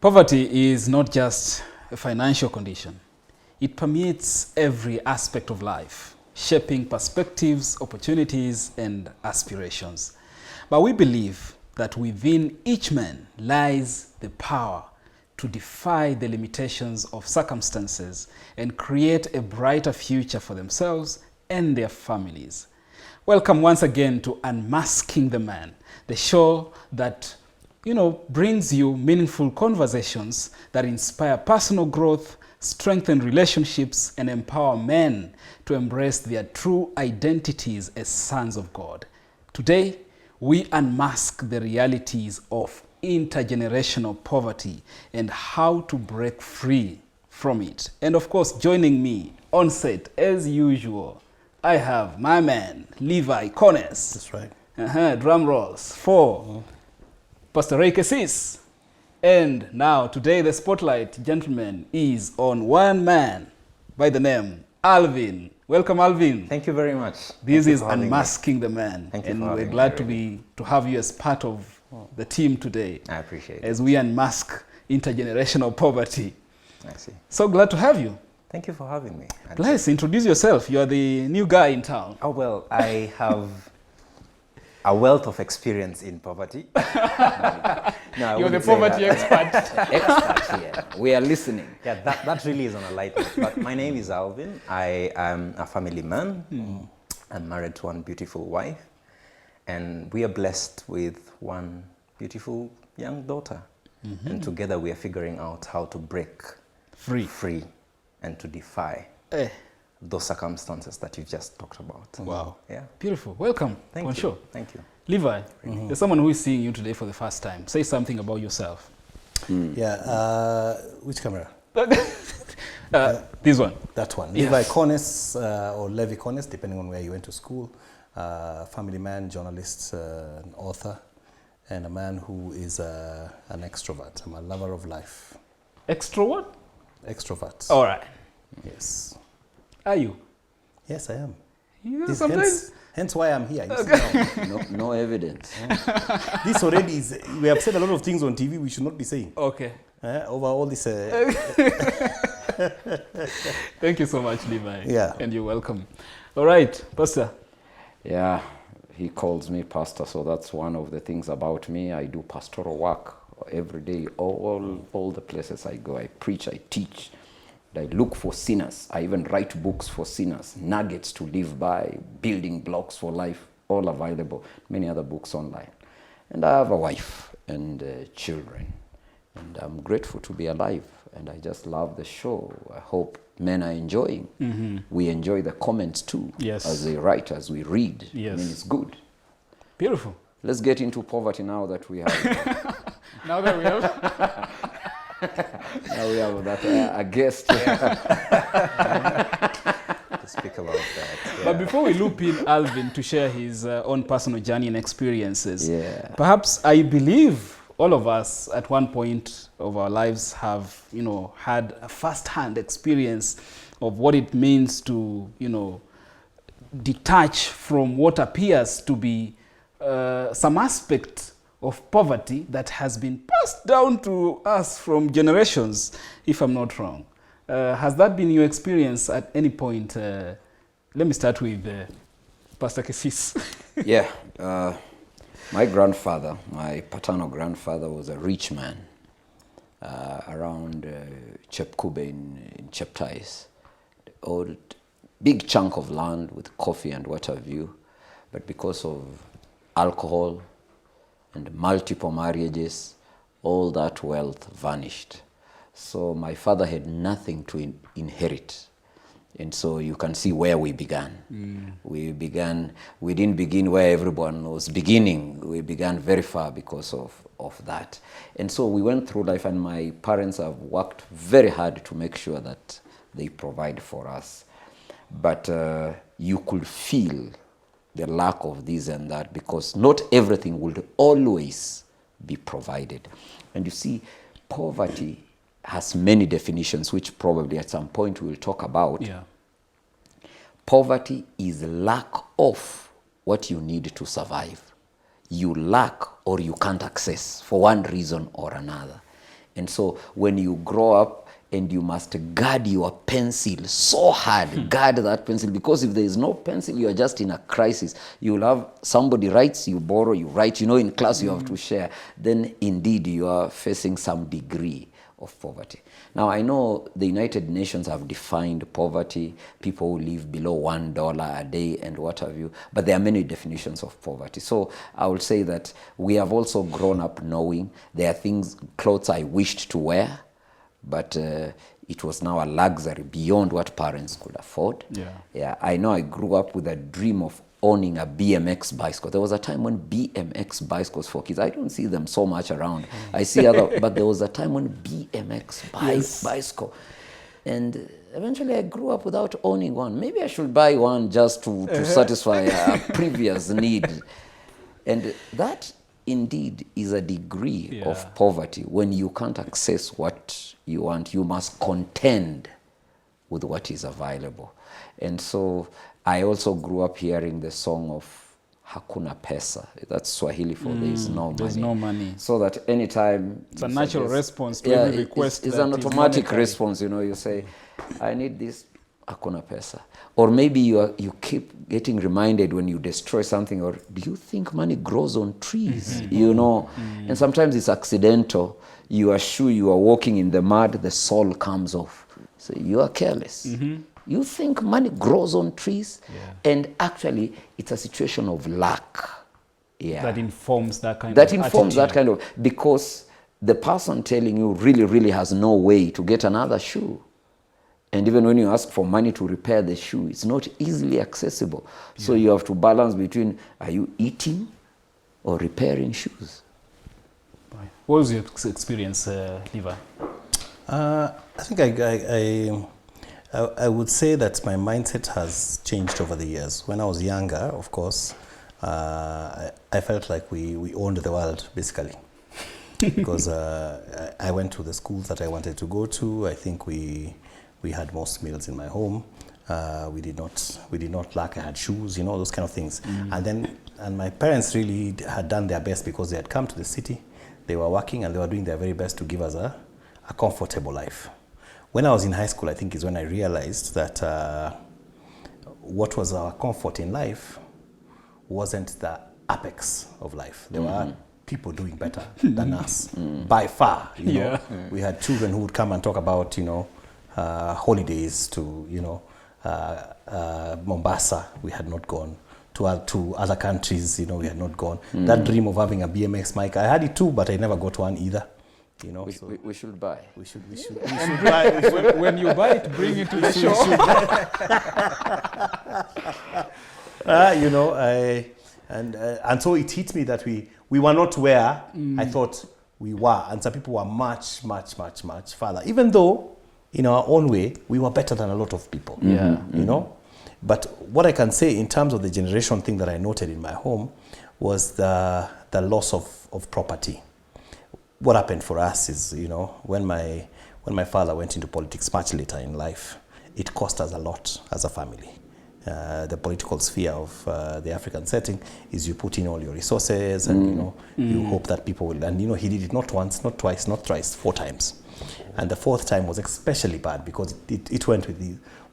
Poverty is not just a financial condition. It permeates every aspect of life, shaping perspectives, opportunities, and aspirations. But we believe that within each man lies the power to defy the limitations of circumstances and create a brighter future for themselves and their families. Welcome once again to Unmasking the Man, the show that brings you meaningful conversations that inspire personal growth, strengthen relationships, and empower men to embrace their true identities as sons of God. Today, we unmask the realities of intergenerational poverty and how to break free from it. And of course, joining me on set, as usual, I have my man, Levi Cones. That's right. Drum rolls for Pastor Ray Kesis. And now, today, the spotlight, gentlemen, is on one man by the name Alvin. Welcome, Alvin. Thank you very much. This is Unmasking the Man. Thank you and for we're having glad me, to have you as part of the team today. I appreciate it. As we unmask intergenerational poverty. I see. So glad to have you. Thank you for having me. Please introduce yourself. You are the new guy in town. Oh, well, I have a wealth of experience in poverty. No, You're the poverty expert. Expert here. We are listening. Yeah, that really is on a light note. But my name is Alvin. I am a family man. I'm married to one beautiful wife. And we are blessed with one beautiful young daughter. And together we are figuring out how to break free and to defy those circumstances that you just talked about. Wow. Yeah. Beautiful. Welcome. Thank you. Sure. Thank you. Levi, there's someone who is seeing you today for the first time. Say something about yourself. Yeah, which camera? This one. That one. Yes. Levi Cones or Levi Cones, depending on where you went to school. Family man, journalist, an author, and a man who is an extrovert. I'm a lover of life. Extrovert? Extrovert. All right. Yes. Are you? Yes, I am. Yeah, sometimes. Hence why I'm here. You see, No evidence. this already is, we have said a lot of things on TV we should not be saying. Okay. Over all this. Thank you so much, Levi. Yeah. And you're welcome. All right, Pastor. Yeah, he calls me pastor, so that's one of the things about me. I do pastoral work every day. All the places I go, I preach, I teach. I look for sinners. I even write books for sinners, nuggets to live by, building blocks for life, all available. Many other books online. And I have a wife and children. And I'm grateful to be alive. And I just love the show. I hope men are enjoying. We enjoy the comments too. Yes. As they write, as we read. Yes. I mean, it's good. Beautiful. Let's get into poverty now that we have. Now that we have. Now we have that a guest. To speak about that. Yeah. But before we loop in Alvin to share his own personal journey and experiences, perhaps I believe all of us at one point of our lives have, had a first-hand experience of what it means to, detach from what appears to be some aspect of poverty that has been passed down to us from generations, if I'm not wrong. Has that been your experience at any point? Let me start with Pastor Kesis. Yeah. My grandfather, my paternal grandfather, was a rich man around Chepkube in Cheptais. Old, big chunk of land with coffee and what have you. But because of alcohol and multiple marriages, all that wealth vanished. So my father had nothing to inherit. And so you can see where we began. We didn't begin where everyone was beginning. We began very far because of that. And so we went through life, and my parents have worked very hard to make sure that they provide for us. But you could feel the lack of this and that, because not everything would always be provided. And you see, poverty has many definitions, which probably at some point we'll talk about. Yeah. Poverty is lack of what you need to survive. You lack or you can't access for one reason or another. And so when you grow up and you must guard your pencil so hard, guard that pencil, because if there is no pencil, you are just in a crisis. You'll have somebody writes, you borrow, you write, in class you have to share. Then indeed you are facing some degree of poverty. Now I know the United Nations have defined poverty, people who live below $1 a day and what have you, but there are many definitions of poverty. So I will say that we have also grown up knowing there are things, clothes I wished to wear, but it was now a luxury beyond what parents could afford. Yeah, I know I grew up with a dream of owning a BMX bicycle. There was a time when BMX bicycles for kids, I don't see them so much around. I see other, but there was a time when BMX bicycle. And eventually I grew up without owning one. Maybe I should buy one just to satisfy a previous need. And that indeed is a degree of poverty. When you can't access what you want, you must contend with what is available. And so I also grew up hearing the song of Hakuna Pesa. That's Swahili for there is no money. There's no money. So that anytime... It's a natural response to every request. It's an automatic response, you say, I need this, Hakuna Pesa. Or maybe you keep getting reminded when you destroy something, or do you think money grows on trees? And sometimes it's accidental. You are sure you are walking in the mud, the sole comes off. So you are careless. You think money grows on trees, and actually it's a situation of luck. That informs that kind of That informs that kind of, because the person telling you really, really has no way to get another shoe. And even when you ask for money to repair the shoe, it's not easily accessible. So you have to balance between, are you eating or repairing shoes? What was your experience, Levi? I think I would say that my mindset has changed over the years. When I was younger, of course, I felt like we owned the world, basically. Because I went to the schools that I wanted to go to. I think we had most meals in my home. We did not lack. I had shoes, those kind of things. And my parents really had done their best, because they had come to the city. They were working and they were doing their very best to give us a comfortable life. When I was in high school, I think is when I realized that what was our comfort in life wasn't the apex of life. There were people doing better than us, by far. We had children who would come and talk about, holidays to, Mombasa. We had not gone to other countries. We had not gone. That dream of having a BMX bike, I had it too, but I never got one either. We should buy. We should buy. When you buy it, bring it to the show. And so it hit me that we were not where I thought we were, and some people were much, much, much, much farther. Even though, in our own way, we were better than a lot of people. But what I can say in terms of the generation thing that I noted in my home was the loss of property. What happened for us is, when my father went into politics much later in life, it cost us a lot as a family. The political sphere of the African setting is you put in all your resources and, you hope that people will, and, he did it not once, not twice, not thrice, 4 times. And the 4th time was especially bad, because it went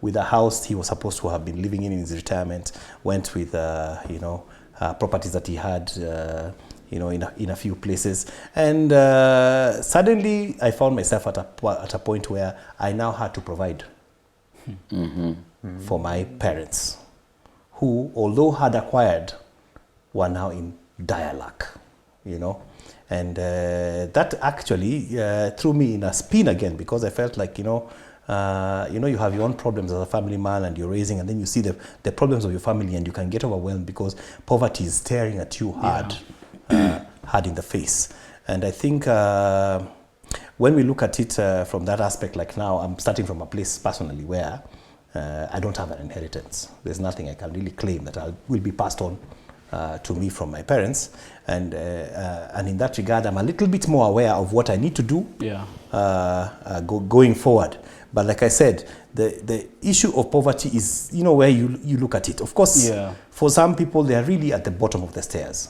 with the house he was supposed to have been living in his retirement, went with, properties that he had, in a few places. And suddenly I found myself at a point where I now had to provide for my parents, who, although had acquired, were now in dire luck, And that actually threw me in a spin again, because I felt like, you have your own problems as a family man, and you're raising, and then you see the problems of your family, and you can get overwhelmed because poverty is staring at you hard in the face. And I think when we look at it from that aspect, like now, I'm starting from a place personally where I don't have an inheritance. There's nothing I can really claim that will be passed on to me from my parents. And in that regard, I'm a little bit more aware of what I need to do going forward. But like I said, the issue of poverty is, where you look at it. Of course, for some people, they are really at the bottom of the stairs.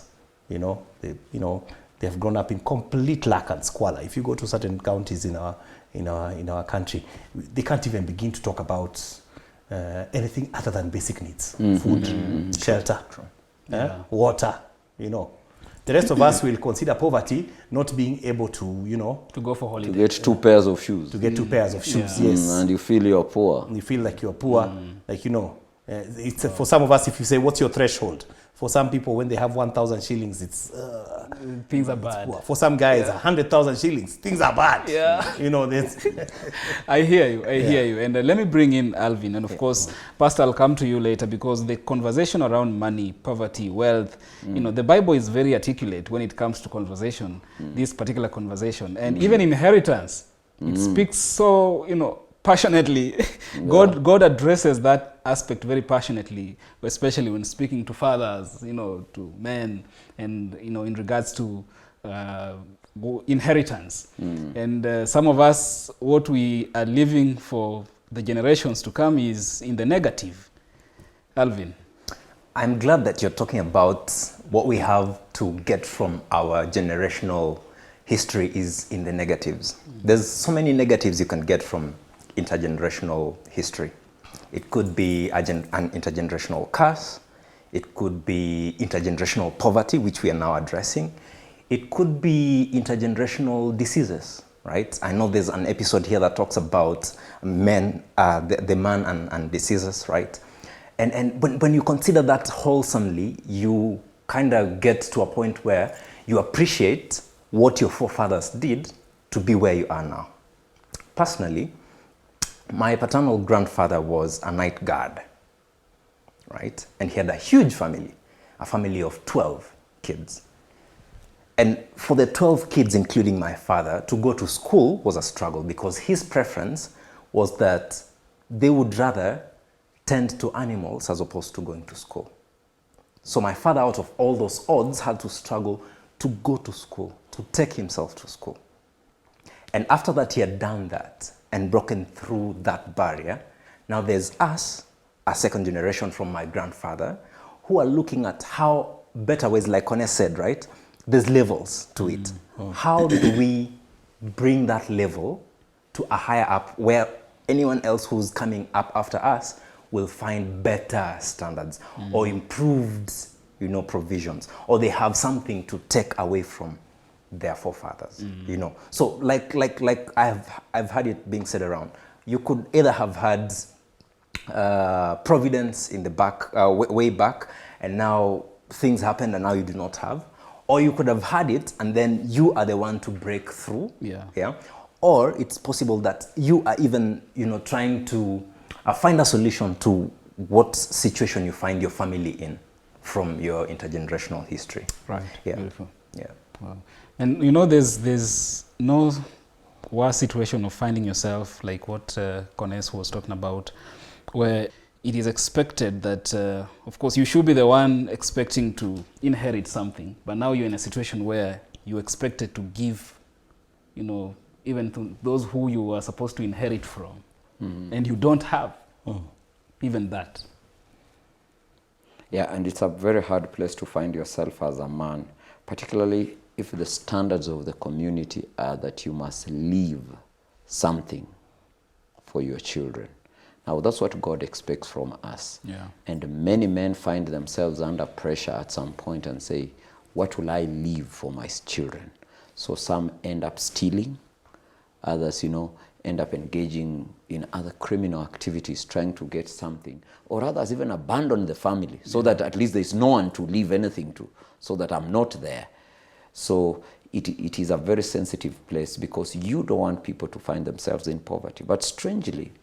They have grown up in complete lack and squalor. If you go to certain counties in our country, they can't even begin to talk about anything other than basic needs: food, shelter, water. You know, the rest of us will consider poverty not being able to, to go for holiday. To get 2 pairs of shoes. To get 2 pairs of shoes, yes. And you feel you're poor. You feel like you're poor, like, it's for some of us, if you say, what's your threshold? For some people, when they have 1,000 shillings, it's things are bad. poor. For some guys, 100,000 shillings, things are bad. Yeah. There's I hear you. I hear you. And let me bring in Alvin. And of course, Pastor, I'll come to you later, because the conversation around money, poverty, wealth, the Bible is very articulate when it comes to conversation, this particular conversation. And even inheritance, it speaks so, passionately. God addresses that aspect very passionately, especially when speaking to fathers, to men, and in regards to inheritance. And some of us, what we are leaving for the generations to come is in the negative. Alvin. I'm glad that you're talking about what we have to get from our generational history is in the negatives. There's so many negatives you can get from intergenerational history. It could be an intergenerational curse. It could be intergenerational poverty, which we are now addressing. It could be intergenerational diseases, right? I know there's an episode here that talks about men, the man and diseases, right? And when you consider that wholesomely, you kind of get to a point where you appreciate what your forefathers did to be where you are now. Personally, my paternal grandfather was a night guard, right? And he had a huge family, a family of 12 kids. And for the 12 kids, including my father, to go to school was a struggle, because his preference was that they would rather tend to animals as opposed to going to school. So my father, out of all those odds, had to struggle to go to school, to take himself to school. And after that, he had done that and broken through that barrier. Now there's us, a second generation from my grandfather, who are looking at how better ways, like Kone said, right? There's levels to it. How do we bring that level to a higher up where anyone else who's coming up after us will find better standards or improved, provisions, or they have something to take away from their forefathers, So like I've had it being said around, you could either have had providence in the back, way back, and now things happened and now you do not have, or you could have had it and then you are the one to break through, or it's possible that you are even, trying to find a solution to what situation you find your family in from your intergenerational history. Right. Yeah. Beautiful. Yeah. Wow. And there's no worse situation of finding yourself like what Kones was talking about, where it is expected that, of course, you should be the one expecting to inherit something, but now you're in a situation where you're expected to give, even to those who you are supposed to inherit from, and you don't have even that. Yeah, and it's a very hard place to find yourself as a man, particularly if the standards of the community are that you must leave something for your children. Now, that's what God expects from us. Yeah. And many men find themselves under pressure at some point and say, what will I leave for my children? So some end up stealing, others, end up engaging in other criminal activities, trying to get something, or others even abandon the family so that at least there's no one to leave anything to, so that I'm not there. So it is a very sensitive place, because you don't want people to find themselves in poverty. But strangely,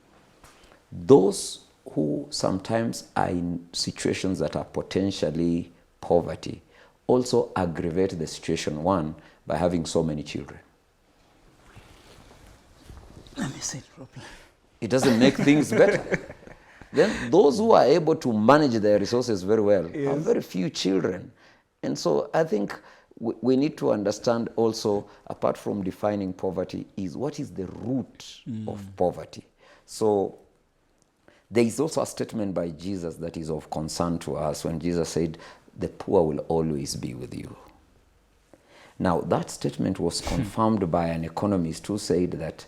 those who sometimes are in situations that are potentially poverty also aggravate the situation, one, by having so many children. Let me say it properly. It doesn't make things better. Then those who are able to manage their resources very well have very few children. And so I think we need to understand also, apart from defining poverty, is what is the root of poverty. So there is also a statement by Jesus that is of concern to us when Jesus said, the poor will always be with you. Now, that statement was confirmed by an economist who said that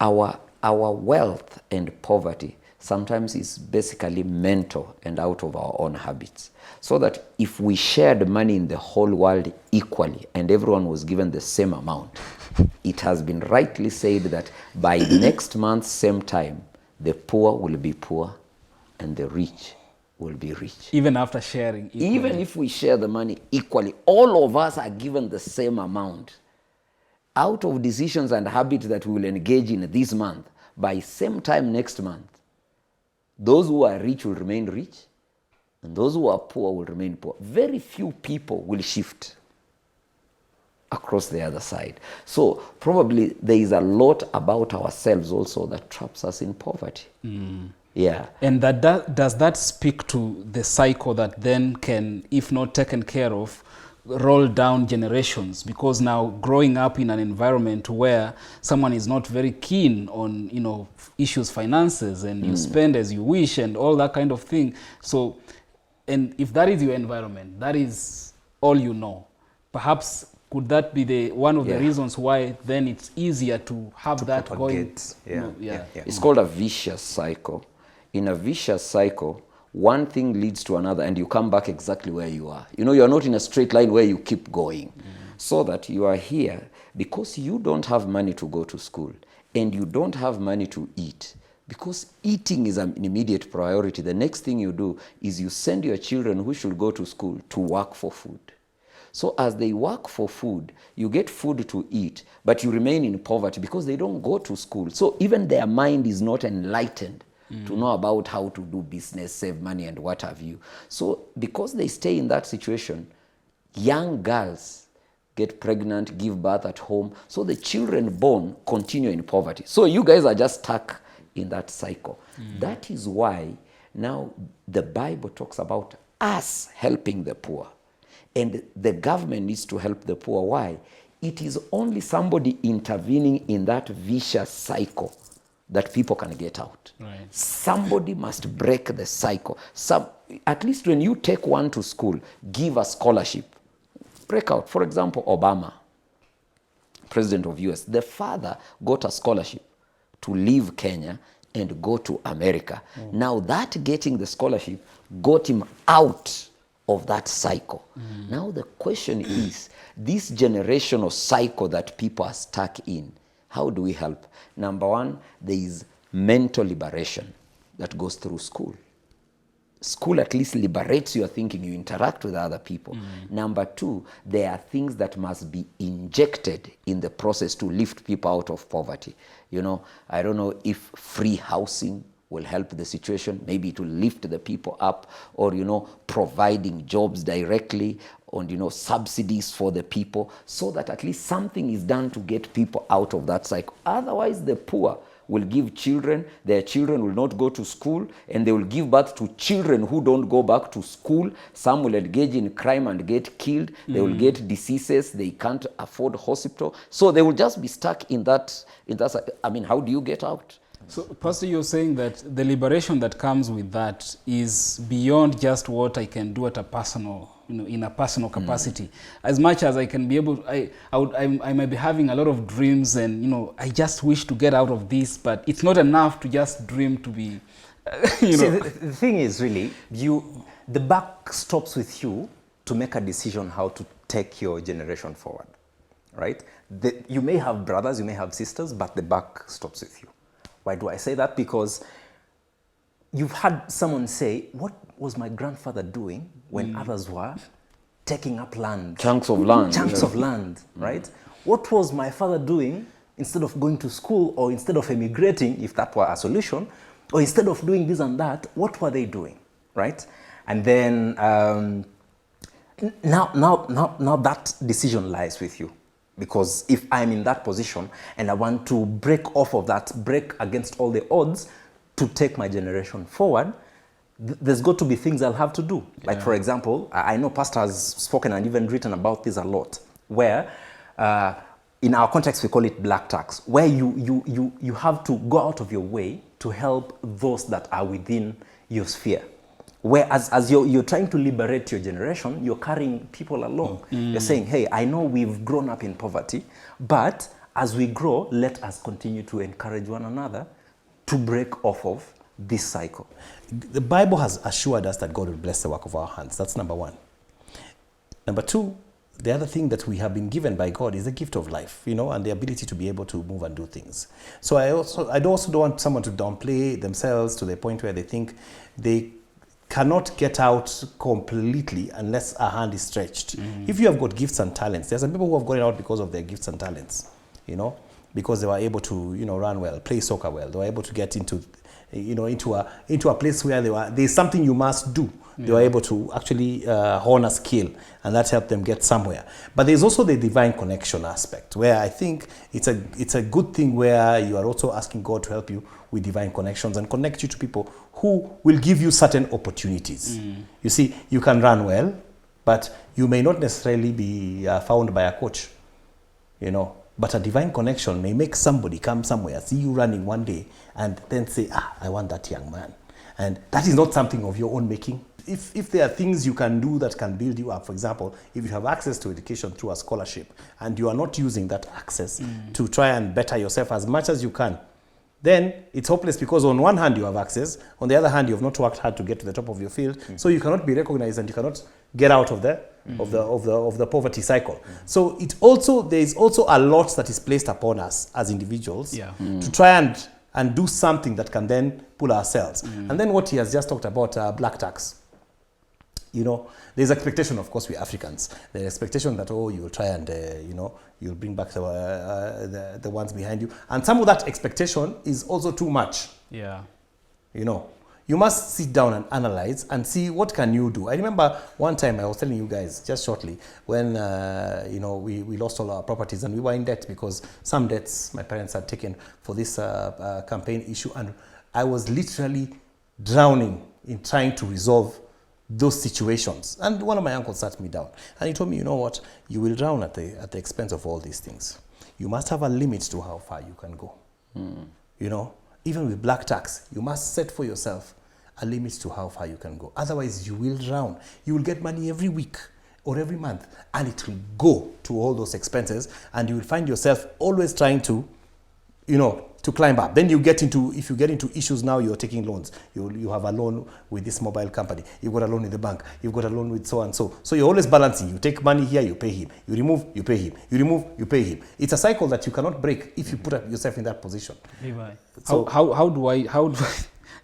our wealth and poverty sometimes is basically mental and out of our own habits. So that if we shared money in the whole world equally and everyone was given the same amount, it has been rightly said that by next month, same time, the poor will be poor and the rich will be rich. Even after sharing equally. Even if we share the money equally, all of us are given the same amount. Out of decisions and habits that we will engage in this month, by same time next month, those who are rich will remain rich, and those who are poor will remain poor. Very few people will shift across the other side. So probably there is a lot about ourselves also that traps us in poverty. Yeah. And does that speak to the cycle that then can, if not taken care of, roll down generations? Because now growing up in an environment where someone is not very keen on, issues, finances, and you spend as you wish and all that kind of thing. So, and if that is your environment, that is all you know, perhaps could that be one of the reasons why then it's easier to have that going? It's called a vicious cycle. In a vicious cycle, one thing leads to another and you come back exactly where you are. You're not in a straight line where you keep going. So that you are here because you don't have money to go to school and you don't have money to eat. Because eating is an immediate priority. The next thing you do is you send your children who should go to school to work for food. So as they work for food, you get food to eat, but you remain in poverty because they don't go to school. So even their mind is not enlightened to know about how to do business, save money, and what have you. So because they stay in that situation, young girls get pregnant, give birth at home. So the children born continue in poverty. So you guys are just stuck in that cycle. That is why now the Bible talks about us helping the poor. And the government needs to help the poor. Why? It is only somebody intervening in that vicious cycle that people can get out. Right. Somebody must break the cycle. At least when you take one to school, give a scholarship. Break out. For example, Obama, president of US, the father got a scholarship to leave Kenya and go to America. Now that getting the scholarship got him out of that cycle. Now the question is, this generational cycle that people are stuck in, how do we help? Number one, there is mental liberation that goes through school. School at least liberates your thinking, you interact with other people. Number two, there are things that must be injected in the process to lift people out of poverty. I don't know if free housing will help the situation. Maybe it will lift the people up, or, providing jobs directly, and, subsidies for the people, so that at least something is done to get people out of that cycle. Otherwise, the poor will give children, their children will not go to school, and they will give birth to children who don't go back to school. Some will engage in crime and get killed. They will get diseases. They can't afford hospital. So they will just be stuck in that. I mean, how do you get out? So, Pastor, you're saying that the liberation that comes with that is beyond just what I can do at a personal, in a personal capacity. As much as I can be able, I might be having a lot of dreams, and I just wish to get out of this, but it's not enough to just dream to be, See, the thing is really, the buck stops with you to make a decision how to take your generation forward, right? You may have brothers, you may have sisters, but the buck stops with you. Why do I say that? Because you've had someone say, what was my grandfather doing when others were taking up land? Chunks of land. Chunks of land, right? What was my father doing instead of going to school, or instead of emigrating, if that were a solution, or instead of doing this and that, what were they doing, right? And then now that decision lies with you. Because if I'm in that position and I want to break off of that, break against all the odds to take my generation forward, there's got to be things I'll have to do. Like, for example, I know Pastor has spoken and even written about this a lot, where in our context we call it black tax, where you have to go out of your way to help those that are within your sphere. where as you're trying to liberate your generation, you're carrying people along. You're saying, hey, I know we've grown up in poverty, but as we grow, let us continue to encourage one another to break off of this cycle. The Bible has assured us that God will bless the work of our hands. That's number one. Number two, the other thing that we have been given by God is the gift of life, and the ability to be able to move and do things. So I also don't want someone to downplay themselves to the point where they think they cannot get out completely unless a hand is stretched. If you have got gifts and talents, there's some people who have gotten out because of their gifts and talents, because they were able to, run well, play soccer well. They were able to get into a place where there's something you must do. They were able to actually hone a skill, and that helped them get somewhere. But there's also the divine connection aspect, where I think it's a good thing where you are also asking God to help you with divine connections and connect you to people who will give you certain opportunities. You see, you can run well, but you may not necessarily be found by a coach, But a divine connection may make somebody come somewhere, see you running one day, and then say, I want that young man. And that is not something of your own making. If there are things you can do that can build you up, for example, if you have access to education through a scholarship and you are not using that access to try and better yourself as much as you can, then it's hopeless, because on one hand you have access, on the other hand you have not worked hard to get to the top of your field, so you cannot be recognized and you cannot get out of the poverty cycle. So there is also a lot that is placed upon us as individuals to try and do something that can then pull ourselves. And then what he has just talked about, black tax. There's expectation, of course, we're Africans. There's expectation that, you'll try and, you'll bring back the ones behind you. And some of that expectation is also too much. Yeah. You must sit down and analyze and see what can you do. I remember one time I was telling you guys just shortly when, we lost all our properties and we were in debt because some debts my parents had taken for this campaign issue. And I was literally drowning in trying to resolve those situations. And one of my uncles sat me down and he told me, you know what, you will drown at the expense of all these things. You must have a limit to how far you can go. Even with black tax, you must set for yourself a limit to how far you can go. Otherwise, you will drown. You will get money every week or every month, and it will go to all those expenses, and you will find yourself always trying to, to climb up. Then if you get into issues now, you're taking loans. You have a loan with this mobile company. You've got a loan with the bank. You've got a loan with so and so. So you're always balancing. You take money here, you pay him. You remove, you pay him. You remove, you pay him. It's a cycle that you cannot break if you put yourself in that position. So how do I,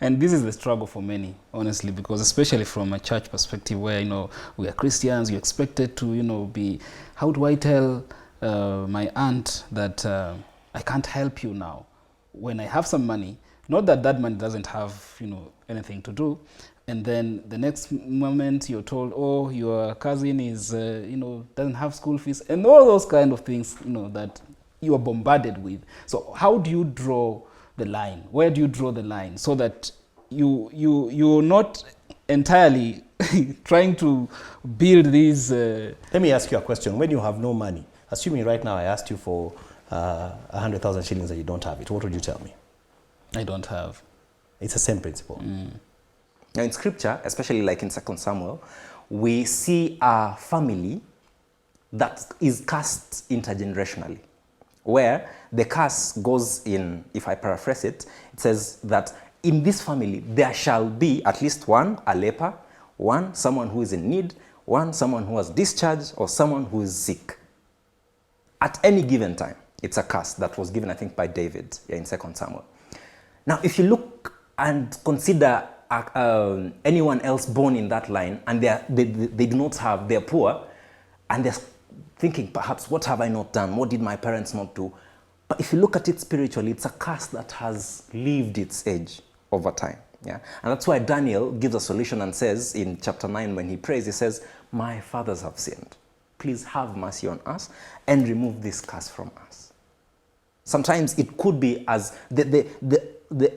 and this is the struggle for many, honestly, because especially from a church perspective where, we are Christians, you're expected to, be, how do I tell my aunt that I can't help you now when I have some money? Not that money doesn't have, anything to do. And then the next moment you're told, oh, your cousin is, doesn't have school fees, and all those kind of things, that you are bombarded with. So how do you draw the line? Where do you draw the line so that you're not entirely trying to build these... Let me ask you a question. When you have no money, assuming right now I asked you for 100,000 shillings and you don't have it, what would you tell me? I don't have. It's the same principle. Now in scripture, especially like in 2 Samuel, we see a family that is cast intergenerationally, where the curse goes in, if I paraphrase it, it says that in this family there shall be at least one, a leper, one, someone who is in need, one, someone who has discharged, or someone who is sick. At any given time. It's a curse that was given, I think, by David in 2 Samuel. Now, if you look and consider anyone else born in that line, and they do not have, they're poor, and they're thinking, perhaps, what have I not done? What did my parents not do? But if you look at it spiritually, it's a curse that has lived its age over time. Yeah? And that's why Daniel gives a solution and says in chapter 9, when he prays, he says, my fathers have sinned. Please have mercy on us and remove this curse from us. Sometimes it could be as the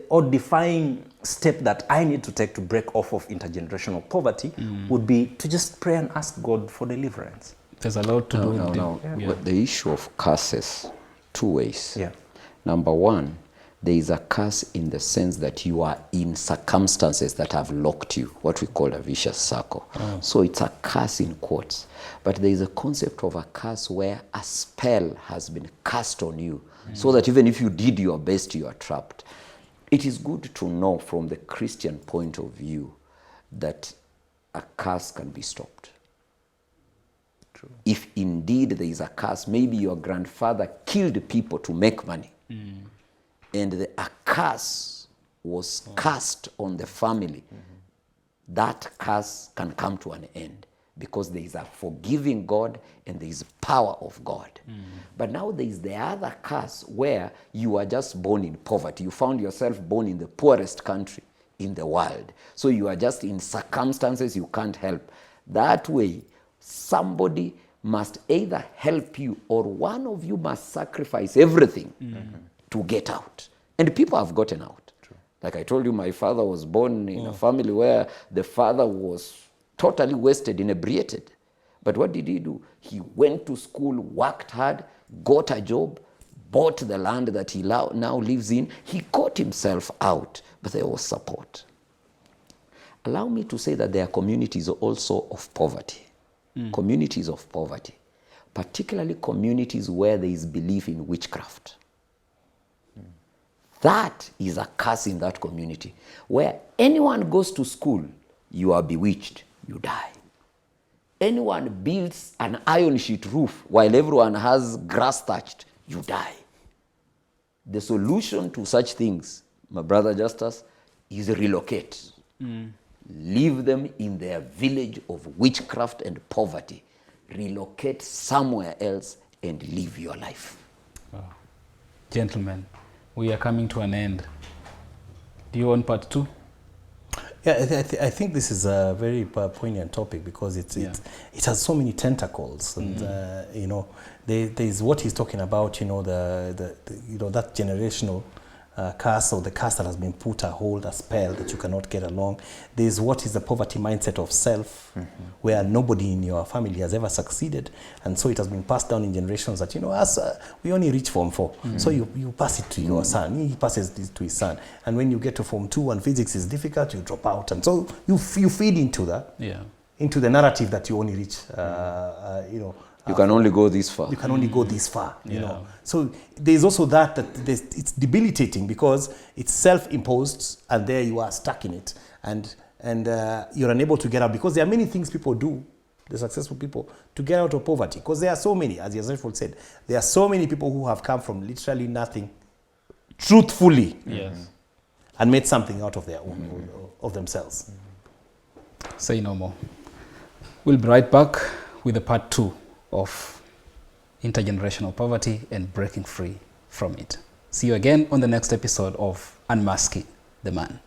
odd-defying step that I need to take to break off of intergenerational poverty would be to just pray and ask God for deliverance. There's a lot to do. The issue of curses, two ways. Yeah. Number one, there is a curse in the sense that you are in circumstances that have locked you, what we call a vicious circle. So it's a curse in quotes. But there is a concept of a curse where a spell has been cast on you, so that even if you did your best, you are trapped. It is good to know from the Christian point of view that a curse can be stopped. True. If indeed there is a curse, maybe your grandfather killed people to make money. And a curse was cast on the family. That curse can come to an end because there is a forgiving God and there is power of God. But now there is the other curse where you are just born in poverty. You found yourself born in the poorest country in the world. So you are just in circumstances you can't help. That way, somebody must either help you or one of you must sacrifice everything to get out. And people have gotten out. True. Like I told you, my father was born in a family where the father was totally wasted, inebriated. But what did he do? He went to school, worked hard, got a job, bought the land that he now lives in. He got himself out, but there was support. Allow me to say that there are communities also of poverty. Communities of poverty. Particularly communities where there is belief in witchcraft. That is a curse in that community. Where anyone goes to school, you are bewitched, you die. Anyone builds an iron sheet roof while everyone has grass thatched, you die. The solution to such things, my brother Justus, is relocate. Leave them in their village of witchcraft and poverty. Relocate somewhere else and live your life. Wow. Gentlemen, we are coming to an end. Do you want part 2? Yeah, I think this is a very poignant topic because it has so many tentacles, and you know, there is what he's talking about. You know, the you know, that generational curse, or the curse that has been put a hold, a spell that you cannot get along. There is what is the poverty mindset of self, where nobody in your family has ever succeeded, and so it has been passed down in generations that, you know, as we only reach Form 4, so you pass it to your son, he passes this to his son, and when you get to Form 2 and physics is difficult, you drop out, and so you feed into that, into the narrative that you only reach, you know. You can only go this far. You can only go this far, you know. So there's also that it's debilitating because it's self-imposed, and there you are stuck in it, and you're unable to get out, because there are many things people do, the successful people, to get out of poverty, because there are so many, as Yazeful said, there are so many people who have come from literally nothing, truthfully, and made something out of their own, of themselves. Say no more. We'll be right back with the part 2 of intergenerational poverty and breaking free from it. See you again on the next episode of Unmasking the Man.